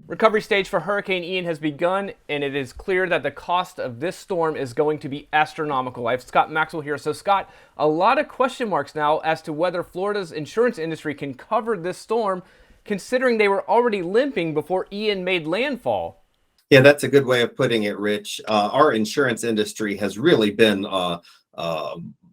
Recovery stage for Hurricane Ian has begun, and it is clear that the cost of this storm is going to be astronomical. I have Scott Maxwell here. So, Scott, a lot of question marks now as to whether Florida's insurance industry can cover this storm, considering they were already limping before Ian made landfall. Yeah, that's a good way of putting it, Rich. Our insurance industry has really been uh,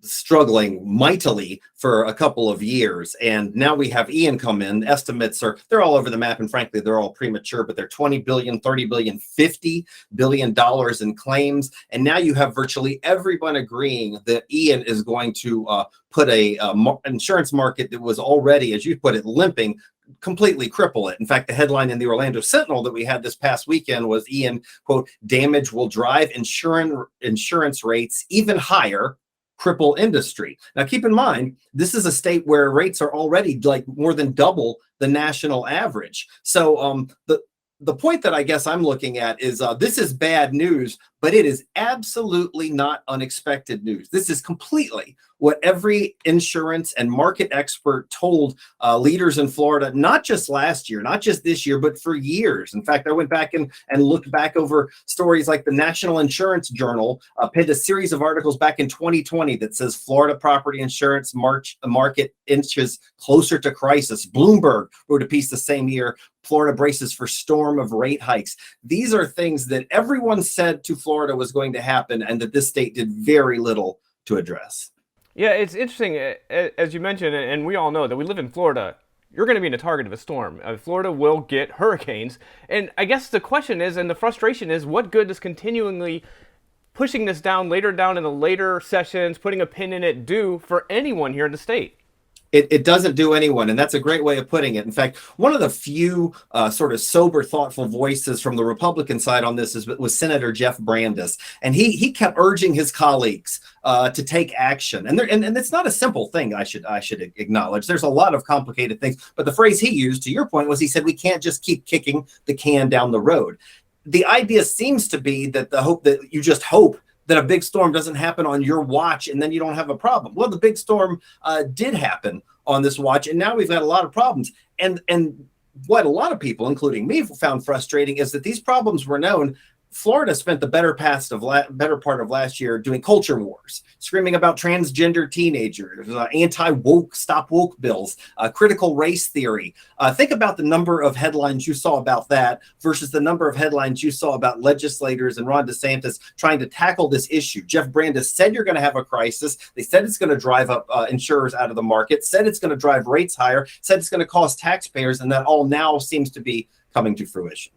struggling mightily for a couple of years. And now we have Ian come in. Estimates they're all over the map. And frankly, they're all premature, but they're 20 billion, 30 billion, $50 billion in claims. And now you have virtually everyone agreeing that Ian is going to put a insurance market that was already, as you put it, limping, completely cripple it. In fact, the headline in the Orlando Sentinel that we had this past weekend was Ian, quote, damage will drive insurance rates even higher, cripple industry. Now, keep in mind, this is a state where rates are already like more than double the national average. So the point that I guess I'm looking at is this is bad news, but it is absolutely not unexpected news. This is completely what every insurance and market expert told leaders in Florida, not just last year, not just this year, but for years. In fact, I went back and looked back over stories like the National Insurance Journal pinned a series of articles back in 2020 that says Florida property insurance market inches closer to crisis. Bloomberg wrote a piece the same year, Florida braces for storm of rate hikes. These are things that everyone said to Florida was going to happen and that this state did very little to address. Yeah, it's interesting, as you mentioned, and we all know that we live in Florida. You're going to be in a target of a storm. Florida will get hurricanes. And I guess the question is, and the frustration is, what good does continually pushing this down later down in the later sessions, putting a pin in it, do for anyone here in the state? It doesn't do anyone, and that's a great way of putting it. In fact, one of the few sort of sober, thoughtful voices from the Republican side on this was Senator Jeff Brandes, and he kept urging his colleagues to take action. And it's not a simple thing. I should acknowledge. There's a lot of complicated things, but the phrase he used, to your point, was he said we can't just keep kicking the can down the road. The idea seems to be that the hope that you just hope that a big storm doesn't happen on your watch and then you don't have a problem. Well, the big storm did happen on this watch, and now we've got a lot of problems. And what a lot of people, including me, found frustrating is that these problems were known. Florida spent the better part of last year doing culture wars, screaming about transgender teenagers, anti-woke, stop woke bills, critical race theory. Think about the number of headlines you saw about that versus the number of headlines you saw about legislators and Ron DeSantis trying to tackle this issue. Jeff Brandes said you're going to have a crisis. They said it's going to drive up insurers out of the market, said it's going to drive rates higher, said it's going to cost taxpayers, and that all now seems to be coming to fruition.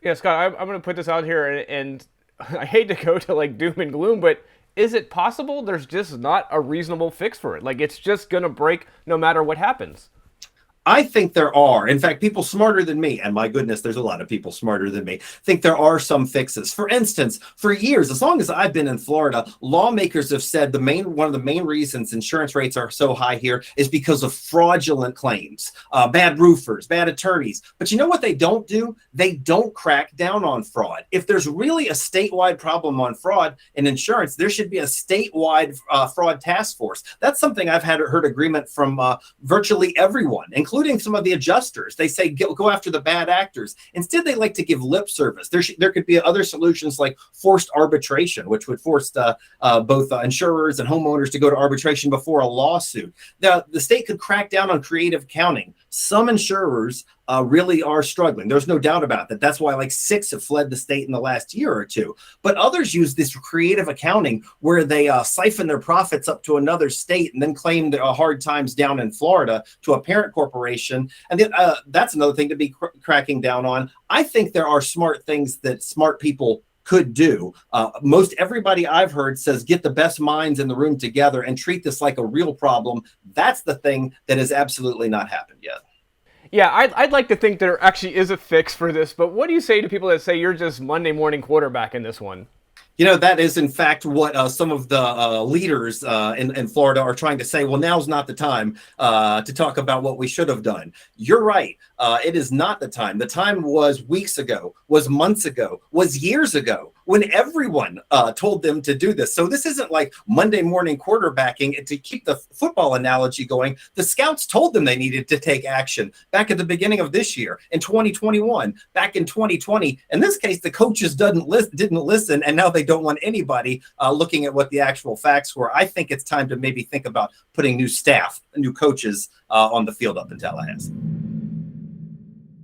Yeah, Scott, I'm going to put this out here, and I hate to go to like doom and gloom, but is it possible there's just not a reasonable fix for it? Like it's just going to break no matter what happens? I think there are. In fact, people smarter than me, and my goodness, there's a lot of people smarter than me, think there are some fixes. For instance, for years, as long as I've been in Florida, lawmakers have said one of the main reasons insurance rates are so high here is because of fraudulent claims, bad roofers, bad attorneys. But you know what they don't do? They don't crack down on fraud. If there's really a statewide problem on fraud in insurance, there should be a statewide fraud task force. That's something I've heard agreement from virtually everyone, including some of the adjusters. They say go after the bad actors. Instead, they like to give lip service. There could be other solutions like forced arbitration, which would force both insurers and homeowners to go to arbitration before a lawsuit. Now, the state could crack down on creative accounting. Some insurers really are struggling. There's no doubt about that. That's why like 6 have fled the state in the last year or two. But others use this creative accounting where they siphon their profits up to another state and then claim the hard times down in Florida to a parent corporation. And then, that's another thing to be cracking down on. I think there are smart things that smart people could do. Most everybody I've heard says get the best minds in the room together and treat this like a real problem. That's the thing that has absolutely not happened yet. Yeah, I'd like to think there actually is a fix for this, but what do you say to people that say you're just Monday morning quarterback in this one? You know, that is, in fact, what some of the leaders in Florida are trying to say. Well, now's not the time to talk about what we should have done. You're right. It is not the time. The time was weeks ago, was months ago, was years ago, when everyone told them to do this. So this isn't like Monday morning quarterbacking. To keep the football analogy going, the scouts told them they needed to take action back at the beginning of this year, in 2021, back in 2020. In this case, the coaches didn't listen, and now they don't want anybody looking at what the actual facts were. I think it's time to maybe think about putting new staff, new coaches on the field up in Tallahassee.